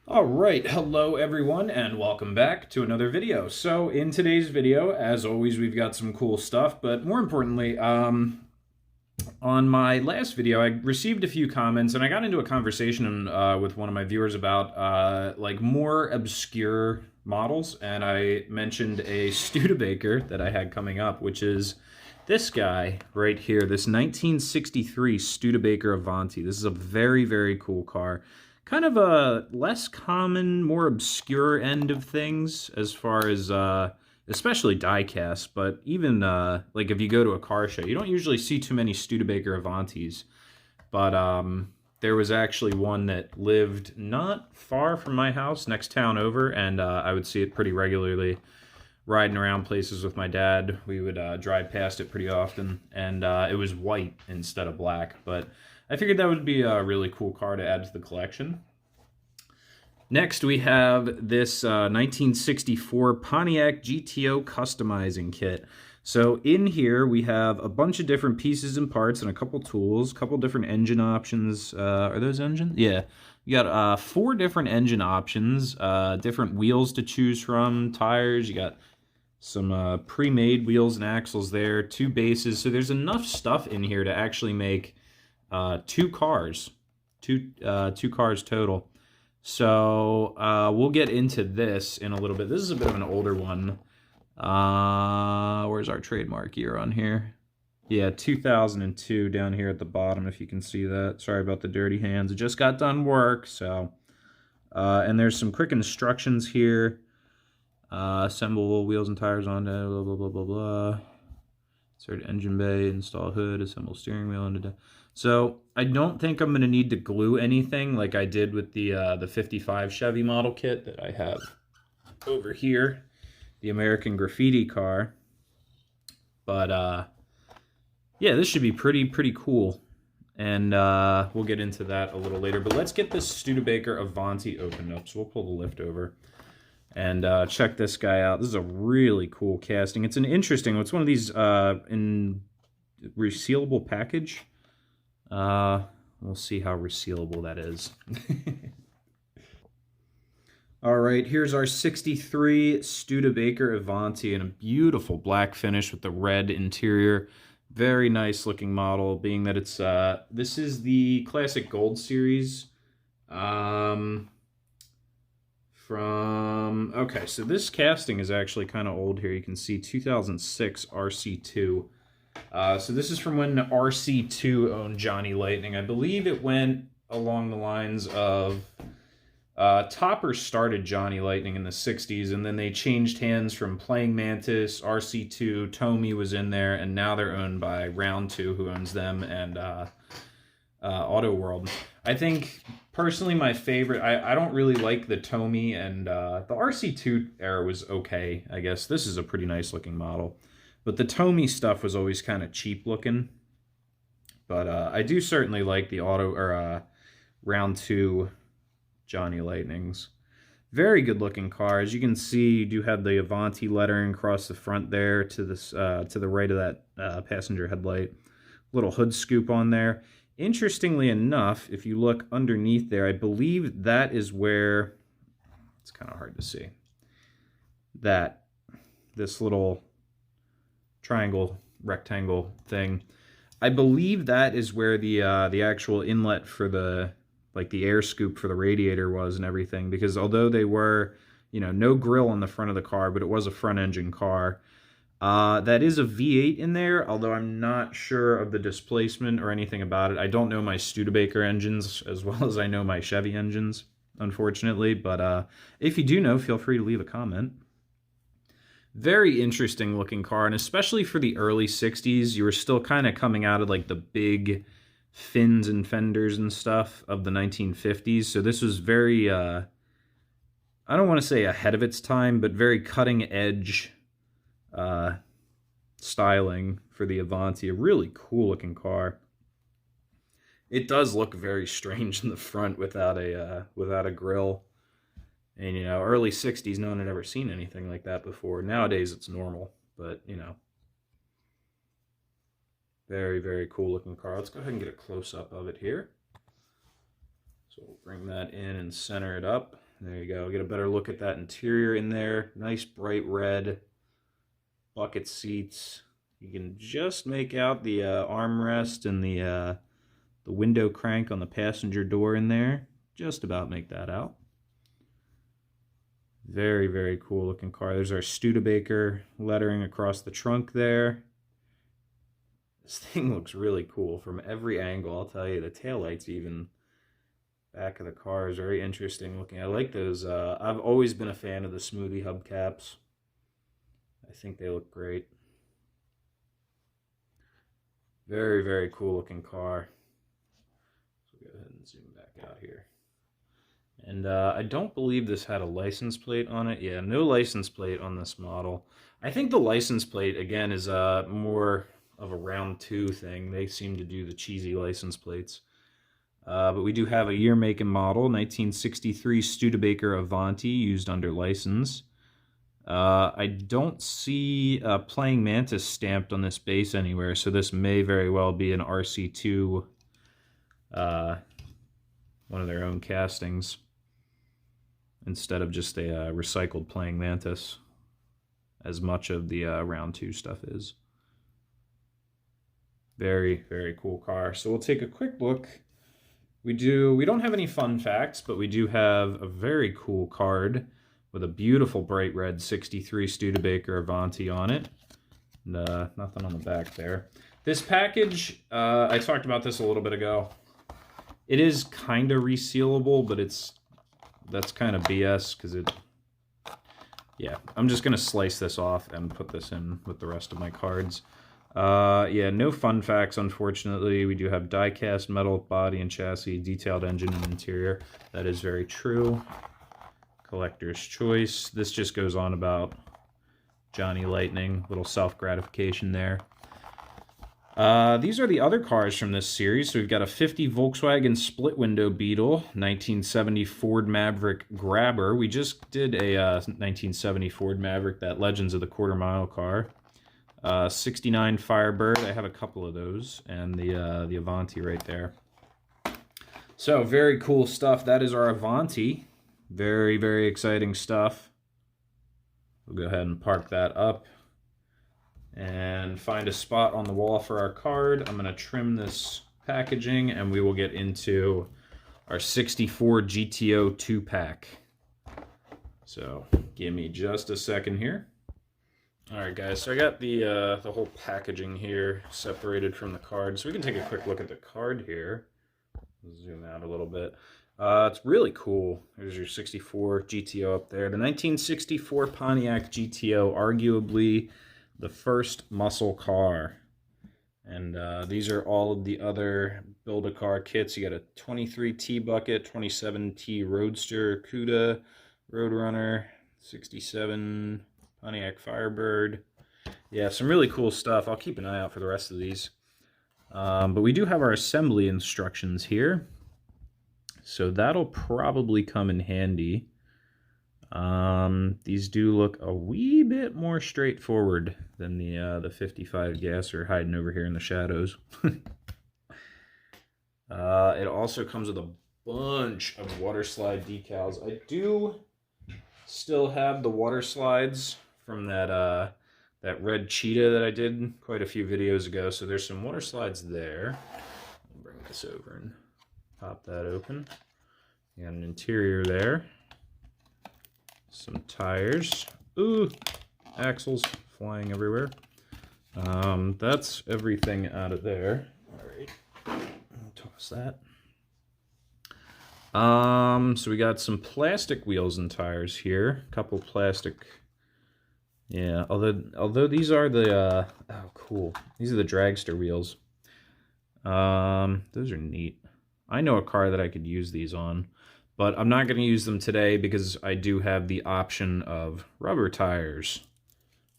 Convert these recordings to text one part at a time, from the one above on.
All right, hello everyone, and welcome back to another video. So in today's video, as always, we've got some cool stuff, but more importantly, on my last video, I received a few comments, and I got into a conversation with one of my viewers about like more obscure models, and I mentioned a Studebaker that I had coming up, which is this guy right here, this 1963 Studebaker Avanti. This is a very, very cool car. Kind of a less common, more obscure end of things as far as especially die-cast, but even like if you go to a car show, you don't usually see too many Studebaker Avantis. But there was actually one that lived not far from my house, next town over, and I would see it pretty regularly riding around places with my dad. We would drive past it pretty often, and it was white instead of black, but I figured that would be a really cool car to add to the collection. Next, we have this 1964 Pontiac GTO customizing kit. So in here, we have a bunch of different pieces and parts and a couple tools, a couple different engine options. Are those engines? Yeah. You got 4 different engine options, different wheels to choose from, tires. You got some pre-made wheels and axles there, 2 bases. So there's enough stuff in here to actually make 2 cars, two cars total. So we'll get into this in a little bit. This is a bit of an older one. Where's our trademark year on here? Yeah, 2002 down here at the bottom, if you can see that. Sorry about the dirty hands. It just got done work, so. And there's some quick instructions here. Assemble wheels and tires onto blah, blah, blah, blah, blah. Insert engine bay, install hood, assemble steering wheel into. So I don't think I'm going to need to glue anything like I did with the 55 Chevy model kit that I have over here, the American Graffiti car. But yeah, this should be pretty cool, and we'll get into that a little later. But let's get this Studebaker Avanti opened up. So we'll pull the lift over and check this guy out. This is a really cool casting. It's an interesting one. It's one of these in resealable package. We'll see how resealable that is. All right, here's our 63 Studebaker Avanti in a beautiful black finish with the red interior. Very nice looking model, being that it's this is the classic gold series. Okay, so this casting is actually kind of old here. You can see 2006 RC2. So this is from when RC2 owned Johnny Lightning. I believe it went along the lines of Topper started Johnny Lightning in the 60s, and then they changed hands from Playing Mantis, RC2, Tomy was in there, and now they're owned by Round 2, who owns them, and Auto World. I think, personally, my favorite, I don't really like the Tomy, and the RC2 era was okay, I guess. This is a pretty nice looking model. But the Tomy stuff was always kind of cheap looking. But I do certainly like the Round 2 Johnny Lightnings. Very good looking car. As you can see, you do have the Avanti lettering across the front there to this to the right of that passenger headlight. Little hood scoop on there. Interestingly enough, if you look underneath there, I believe that is where, it's kind of hard to see, that this little triangle, rectangle thing, I believe that is where the actual inlet for the, like the air scoop for the radiator was and everything, because although they were, you know, no grill on the front of the car, but it was a front engine car. That is a V8 in there, although I'm not sure of the displacement or anything about it. I don't know my Studebaker engines as well as I know my Chevy engines, unfortunately. But if you do know, feel free to leave a comment. Very interesting looking car, and especially for the early 60s, you were still kind of coming out of like the big fins and fenders and stuff of the 1950s. So this was very, I don't want to say ahead of its time, but very cutting edge styling for the Avanti. A really cool looking car. It does look very strange in the front without a grill. And you know, early 60s, no one had ever seen anything like that before. Nowadays it's normal, but you know, very cool looking car. Let's go ahead and get a close up of it here. So we'll bring that in and center it up. There you go. Get a better look at that interior in there. Nice bright red bucket seats. You can just make out the armrest and the window crank on the passenger door in there. Just about make that out. Very, very cool looking car. There's our Studebaker lettering across the trunk there. This thing looks really cool from every angle, I'll tell you. The taillights even, back of the car is very interesting looking. I like those. I've always been a fan of the smoothie hubcaps. I think they look great. Very, very cool looking car. So go ahead and zoom back out here. And I don't believe this had a license plate on it. Yeah, no license plate on this model. I think the license plate, again, is more of a round 2 thing. They seem to do the cheesy license plates. But we do have a year, make, and model, 1963 Studebaker Avanti, used under license. I don't see Playing Mantis stamped on this base anywhere, so this may very well be an RC2, one of their own castings, instead of just a recycled Playing Mantis, as much of the round 2 stuff is. Very, very cool car. So we'll take a quick look. We don't have any fun facts, but we do have a very cool card with a beautiful bright red 63 Studebaker Avanti on it. And, nothing on the back there. This package, I talked about this a little bit ago. It is kind of resealable, but that's kind of BS because yeah, I'm just going to slice this off and put this in with the rest of my cards. Yeah, no fun facts, unfortunately. We do have die-cast metal body and chassis, detailed engine and interior. That is very true. Collector's choice. This just goes on about Johnny Lightning. Little self-gratification there. These are the other cars from this series. So we've got a 50 Volkswagen split-window Beetle, 1970 Ford Maverick Grabber. We just did a 1970 Ford Maverick, that Legends of the Quarter Mile car. 69 Firebird, I have a couple of those, and the Avanti right there. So, very cool stuff. That is our Avanti. Very, very exciting stuff. We'll go ahead and park that up and find a spot on the wall for our card. I'm going to trim this packaging, and we will get into our 64 GTO 2-pack. So, give me just a second here. Alright guys, so I got the whole packaging here separated from the card, so we can take a quick look at the card here. Zoom out a little bit. It's really cool. There's your 64 GTO up there. The 1964 Pontiac GTO, arguably the first muscle car. And these are all of the other Build-A-Car kits. You got a 23T bucket, 27T Roadster, CUDA, Roadrunner, 67... Pontiac Firebird. Yeah, some really cool stuff. I'll keep an eye out for the rest of these. But we do have our assembly instructions here. So that'll probably come in handy. These do look a wee bit more straightforward than the 55 gasser hiding over here in the shadows. It also comes with a bunch of water slide decals. I do still have the water slides from that red cheetah that I did quite a few videos ago. So there's some water slides there. I'll bring this over and pop that open. You got an interior there. Some tires. Ooh, axles flying everywhere. That's everything out of there. All right, I'll toss that. So we got some plastic wheels and tires here. A couple plastic. Yeah, although these are the oh cool. These are the dragster wheels. Those are neat. I know a car that I could use these on, but I'm not going to use them today because I do have the option of rubber tires.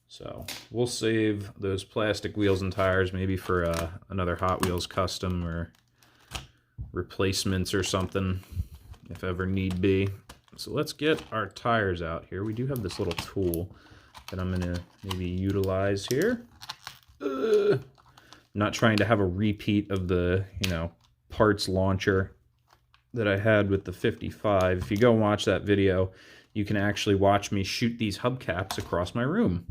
So we'll save those plastic wheels and tires maybe for another Hot Wheels custom or replacements or something, if ever need be. So let's get our tires out here. We do have this little tool that I'm going to maybe utilize here. Not trying to have a repeat of the, parts launcher. that I had with the 55. If you go and watch that video, you can actually watch me shoot these hubcaps across my room.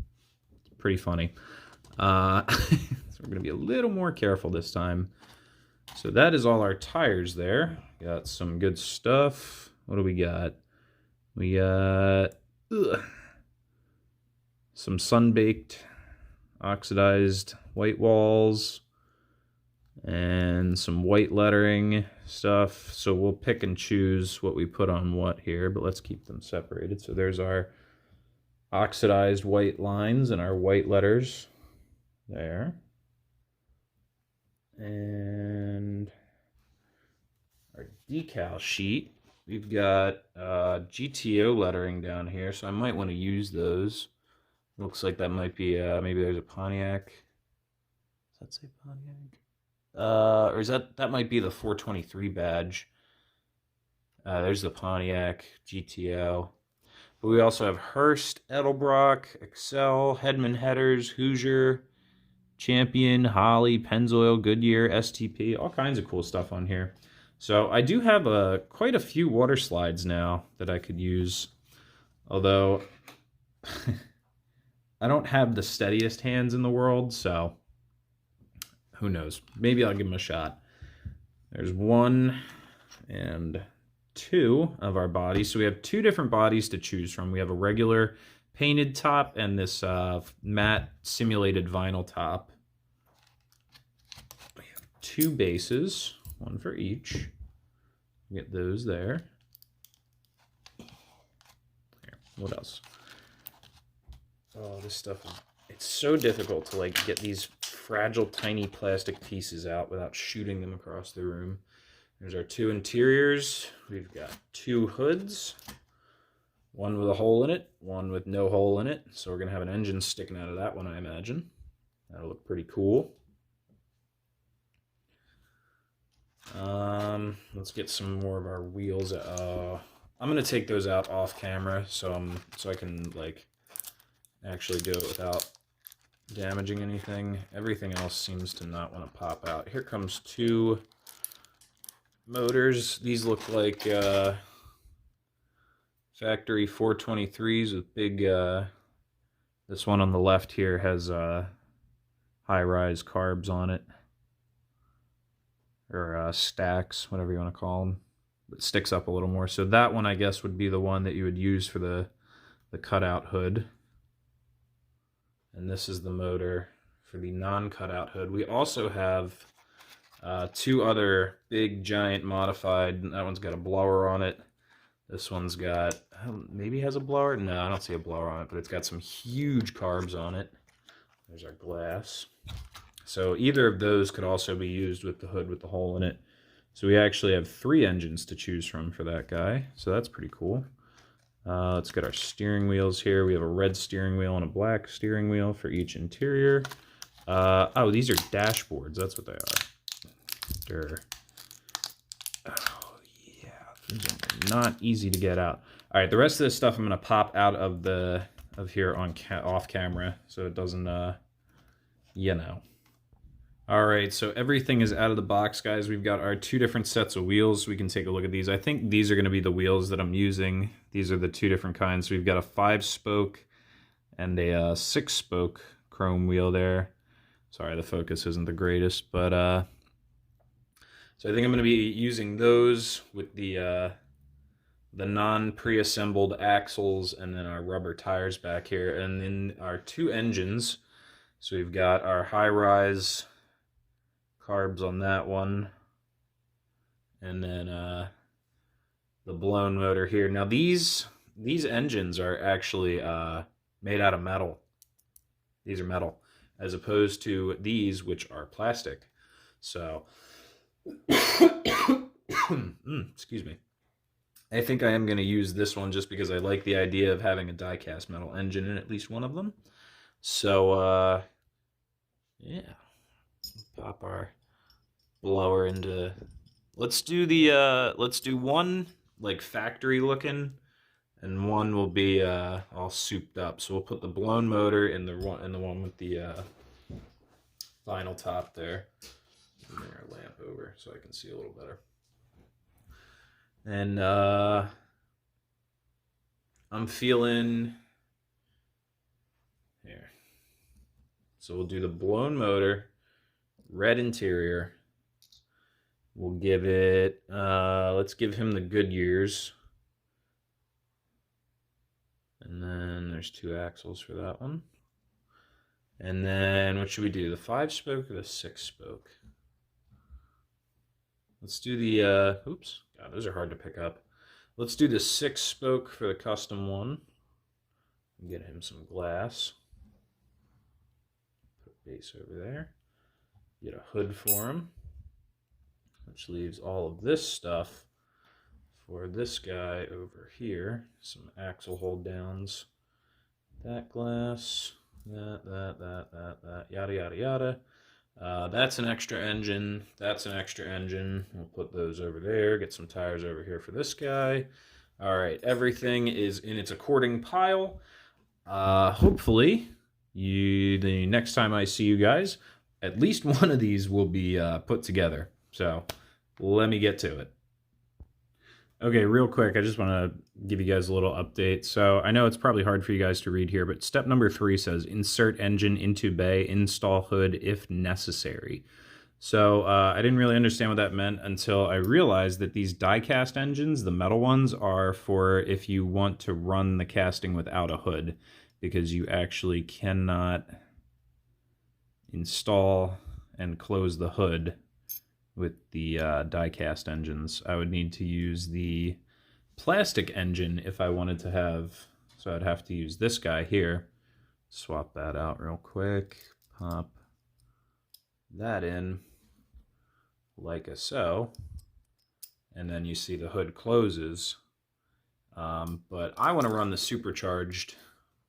It's pretty funny. So we're going to be a little more careful this time. So that is all our tires there. Got some good stuff. What do we got? We got some sun-baked, oxidized white walls, and some white lettering stuff. So we'll pick and choose what we put on what here, but let's keep them separated. So there's our oxidized white lines and our white letters there. And our decal sheet, we've got GTO lettering down here, so I might want to use those. Looks like that might be, maybe there's a Pontiac. Does that say Pontiac? Or is that might be the 423 badge. There's the Pontiac GTO. But we also have Hurst, Edelbrock, Excel, Hedman headers, Hoosier, Champion, Holly, Pennzoil, Goodyear, STP, all kinds of cool stuff on here. So I do have quite a few water slides now that I could use, although I don't have the steadiest hands in the world, so who knows? Maybe I'll give them a shot. There's 1 and 2 of our bodies. So we have 2 different bodies to choose from. We have a regular painted top and this matte simulated vinyl top. We have 2 bases, 1 for each. Get those there. Here, what else? Oh, this stuff, it's so difficult to like get these fragile tiny plastic pieces out without shooting them across the room. There's our 2 interiors. We've got 2 hoods, 1 with a hole in it, 1 with no hole in it. So we're gonna have an engine sticking out of that one, I imagine. That'll look pretty cool. Let's get some more of our wheels. I'm gonna take those out off camera so I can like actually do it without damaging anything. Everything else seems to not want to pop out. Here comes 2 motors. These look like factory 423s with big this one on the left here has high-rise carbs on it, or stacks, whatever you want to call them. It sticks up a little more. So that one, I guess, would be the one that you would use for the cutout hood. And this is the motor for the non-cutout hood. We also have 2 other big, giant modified. That one's got a blower on it. This one's got, maybe has a blower? No, I don't see a blower on it, but it's got some huge carbs on it. There's our glass. So either of those could also be used with the hood with the hole in it. So we actually have 3 engines to choose from for that guy. So that's pretty cool. Let's get our steering wheels here. We have a red steering wheel and a black steering wheel for each interior. Oh, these are dashboards. That's what they are. Oh, yeah. These are not easy to get out. All right, the rest of this stuff I'm going to pop out of here on off camera so it doesn't, you know. All right, so everything is out of the box, guys. We've got our 2 different sets of wheels. We can take a look at these. I think these are going to be the wheels that I'm using. These are the 2 different kinds. So we've got a 5-spoke and a 6-spoke chrome wheel there. Sorry, the focus isn't the greatest, but so I think I'm going to be using those with the non-pre-assembled axles and then our rubber tires back here, and then our 2 engines. So we've got our high-rise carbs on that one, and then the blown motor here. Now these engines are actually made out of metal. These are metal, as opposed to these, which are plastic. So, excuse me. I think I am going to use this one just because I like the idea of having a die-cast metal engine in at least one of them. So, yeah. Pop our blower into, let's do one like factory looking, and one will be all souped up. So we'll put the blown motor in the one with the vinyl top there. Bring our lamp over so I can see a little better. And I'm feeling here. So we'll do the blown motor, red interior. We'll give it, let's give him the Goodyears. And then there's 2 axles for that one. And then what should we do? The 5-spoke or the 6-spoke? Let's do the, oops, God, those are hard to pick up. Let's do the 6-spoke for the custom one. Get him some glass. Put a base over there. Get a hood for him, which leaves all of this stuff for this guy over here. Some axle hold downs. That glass, that, yada, yada, yada. That's an extra engine. That's an extra engine. We'll put those over there. Get some tires over here for this guy. All right, everything is in its according pile. Hopefully, the next time I see you guys, at least one of these will be put together. So let me get to it. Okay, real quick, I just want to give you guys a little update. So I know it's probably hard for you guys to read here, but step number 3 says insert engine into bay, install hood if necessary. So I didn't really understand what that meant until I realized that these die-cast engines, the metal ones, are for if you want to run the casting without a hood, because you actually cannot install and close the hood with the die-cast engines. I would need to use the plastic engine if I wanted to have, so I'd have to use this guy here. Swap that out real quick, pop that in like so, and then you see the hood closes. But I want to run the supercharged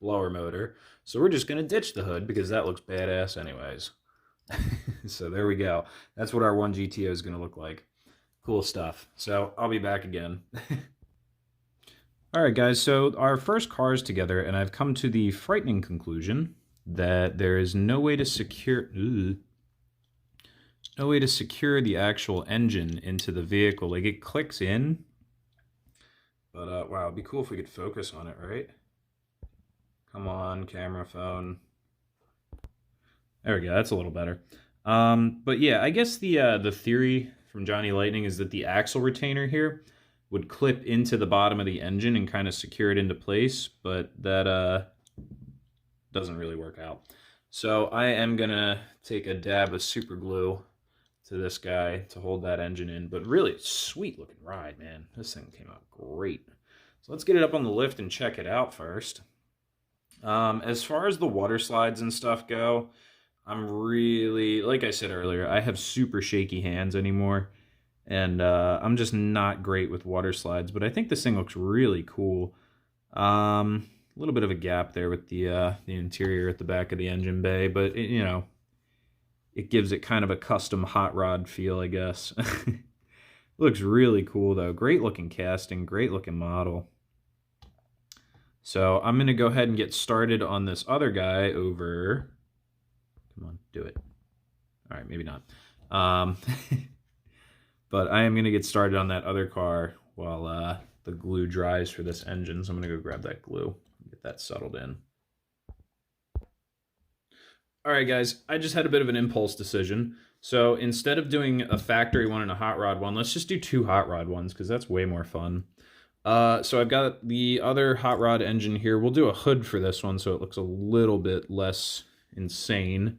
blower motor, so we're just going to ditch the hood because that looks badass anyways. So there we go. That's what our 1 GTO is going to look like. Cool stuff. So I'll be back again. Alright guys, so our first car is together, and I've come to the frightening conclusion that there is no way to secure the actual engine into the vehicle. Like, it clicks in, but wow, it'd be cool if we could focus on it, right? Come on, camera, phone. There we go, that's a little better. But yeah, I guess the theory from Johnny Lightning is that the axle retainer here would clip into the bottom of the engine and kind of secure it into place, but that doesn't really work out. So I am gonna take a dab of super glue to this guy to hold that engine in, but really sweet looking ride, man. This thing came out great. So let's get it up on the lift and check it out first. As far as the water slides and stuff go, I'm really, like I said earlier, I have super shaky hands anymore, and I'm just not great with water slides, but I think this thing looks really cool. A little bit of a gap there with the interior at the back of the engine bay, but it, you know, it gives it kind of a custom hot rod feel, I guess. Looks really cool though. Great looking casting, great looking model. So I'm going to go ahead and get started on this other guy over. Come on, do it. All right, maybe not. But I am going to get started on that other car while the glue dries for this engine. So I'm going to go grab that glue and get that settled in. All right, guys, I just had a bit of an impulse decision. So instead of doing a factory one and a hot rod one, let's just do 2 hot rod ones because that's way more fun. So I've got the other hot rod engine here. We'll do a hood for this one so it looks a little bit less insane,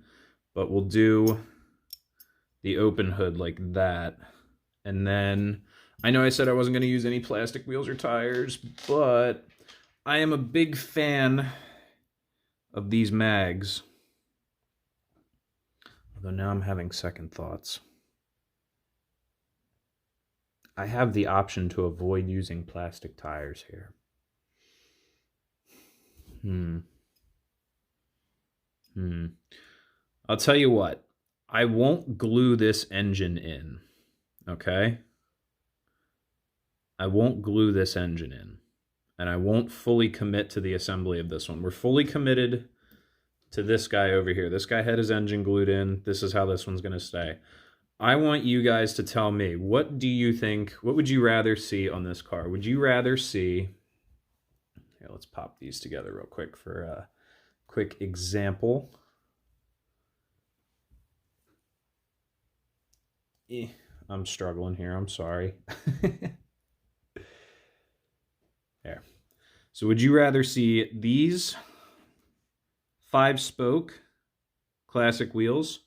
but we'll do the open hood like that. And then I know I said I wasn't going to use any plastic wheels or tires, but I am a big fan of these mags. Although now I'm having second thoughts. I have the option to avoid using plastic tires here. I'll tell you what. I won't glue this engine in. Okay? I won't glue this engine in. And I won't fully commit to the assembly of this one. We're fully committed to this guy over here. This guy had his engine glued in. This is how this one's going to stay. I want you guys to tell me, what do you think, what would you rather see on this car? Would you rather see, here, let's pop these together real quick for a quick example. I'm struggling here, I'm sorry. There. So would you rather see these 5-spoke classic wheels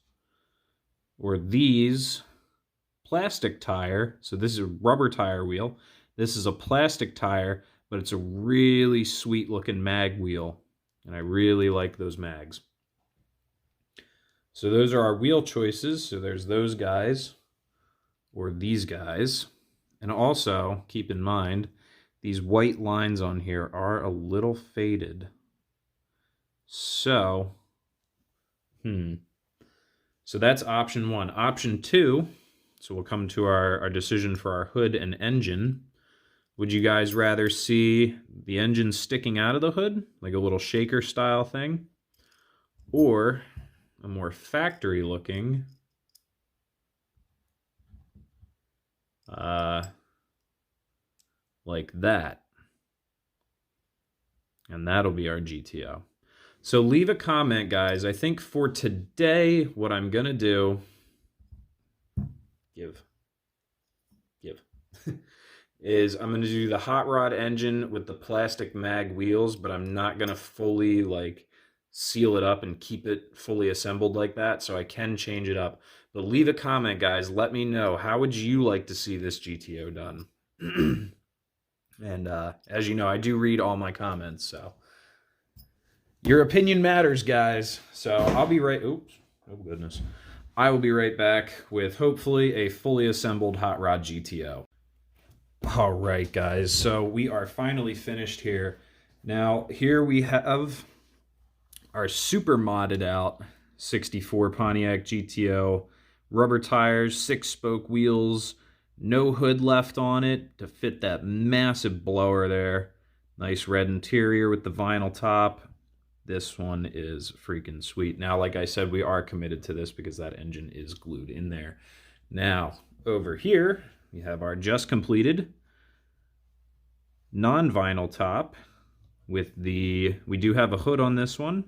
or these plastic tire? So this is a rubber tire wheel. This is a plastic tire, but it's a really sweet looking mag wheel. And I really like those mags. So those are our wheel choices. So there's those guys or these guys. And also keep in mind, these white lines on here are a little faded. So, so that's option 1. Option 2, so we'll come to our decision for our hood and engine. Would you guys rather see the engine sticking out of the hood, like a little shaker style thing, or a more factory looking like that? And that'll be our GTO. So leave a comment, guys. I think for today, what I'm going to do, is I'm going to do the hot rod engine with the plastic mag wheels, but I'm not going to fully like seal it up and keep it fully assembled like that, so I can change it up. But leave a comment, guys. Let me know, how would you like to see this GTO done? And as you know, I do read all my comments, so your opinion matters, guys. So I'll be right, oops, oh goodness. I will be right back with hopefully a fully assembled hot rod GTO. All right, guys, so we are finally finished here. Now, here we have our super modded out 64 Pontiac GTO, rubber tires, 6-spoke wheels, no hood left on it to fit that massive blower there. Nice red interior with the vinyl top. This one is freaking sweet. Now, like I said, we are committed to this because that engine is glued in there. Now, over here, we have our just completed non-vinyl top with the, we do have a hood on this one.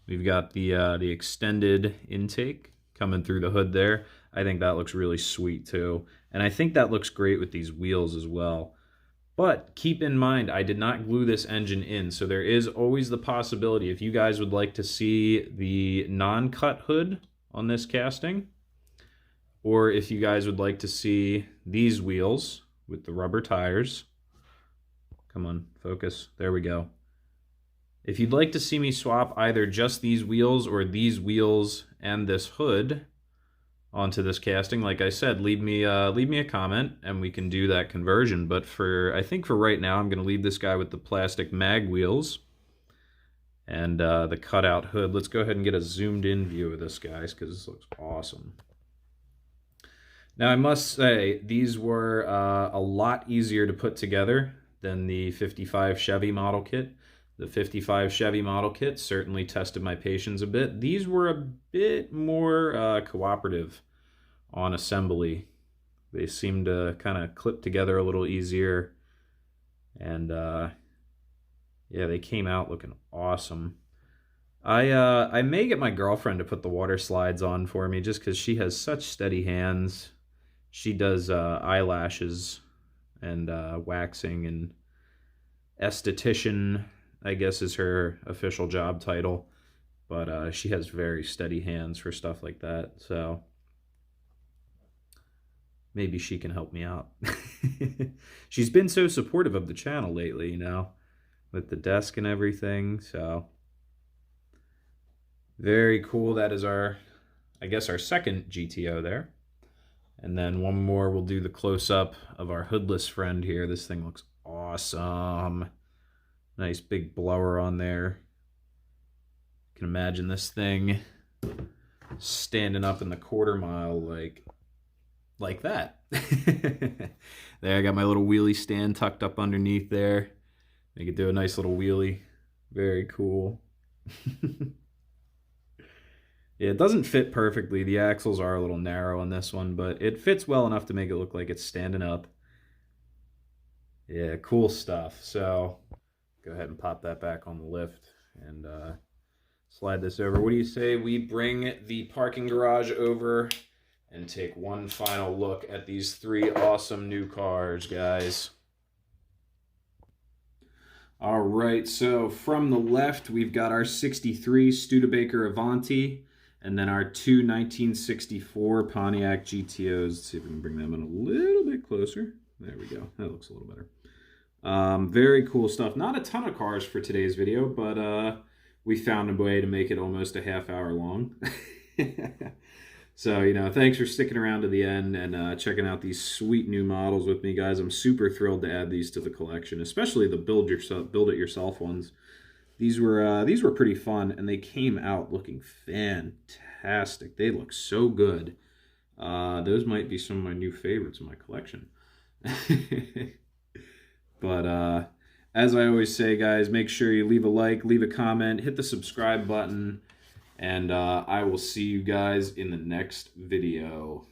We've got the extended intake coming through the hood there. I think that looks really sweet too. And I think that looks great with these wheels as well. But keep in mind, I did not glue this engine in, so there is always the possibility, if you guys would like to see the non-cut hood on this casting, or if you guys would like to see these wheels with the rubber tires. Come on, focus. There we go. If you'd like to see me swap either just these wheels or these wheels and this hood onto this casting, like I said, leave me a comment and we can do that conversion. But I think for right now, I'm going to leave this guy with the plastic mag wheels and the cutout hood. Let's go ahead and get a zoomed in view of this, guys, because this looks awesome. Now, I must say, these were a lot easier to put together than the 55 Chevy model kit. The 55 Chevy model kit certainly tested my patience a bit. These were a bit more cooperative on assembly. They seemed to kind of clip together a little easier. And yeah, they came out looking awesome. I may get my girlfriend to put the water slides on for me just because she has such steady hands. She does eyelashes and waxing, and esthetician, I guess, is her official job title, but she has very steady hands for stuff like that, so maybe she can help me out. She's been so supportive of the channel lately, you know, with the desk and everything, so very cool. That is our, I guess, our second GTO there. And then one more, we'll do the close-up of our hoodless friend here. This thing looks awesome. Nice big blower on there. You can imagine this thing standing up in the quarter mile like that. There, I got my little wheelie stand tucked up underneath there. Make it do a nice little wheelie. Very cool. Yeah, it doesn't fit perfectly. The axles are a little narrow on this one, but it fits well enough to make it look like it's standing up. Yeah, cool stuff. So go ahead and pop that back on the lift and slide this over. What do you say we bring the parking garage over and take one final look at these three awesome new cars, guys? All right, so from the left, we've got our 63 Studebaker Avanti, and then our two 1964 Pontiac GTOs. Let's see if we can bring them in a little bit closer. There we go. That looks a little better. Very cool stuff. Not a ton of cars for today's video, but we found a way to make it almost a half hour long. So, you know, thanks for sticking around to the end and checking out these sweet new models with me, guys. I'm super thrilled to add these to the collection, especially the build it yourself ones. These were pretty fun, and they came out looking fantastic. They look so good. Those might be some of my new favorites in my collection. But as I always say, guys, make sure you leave a like, leave a comment, hit the subscribe button, and I will see you guys in the next video.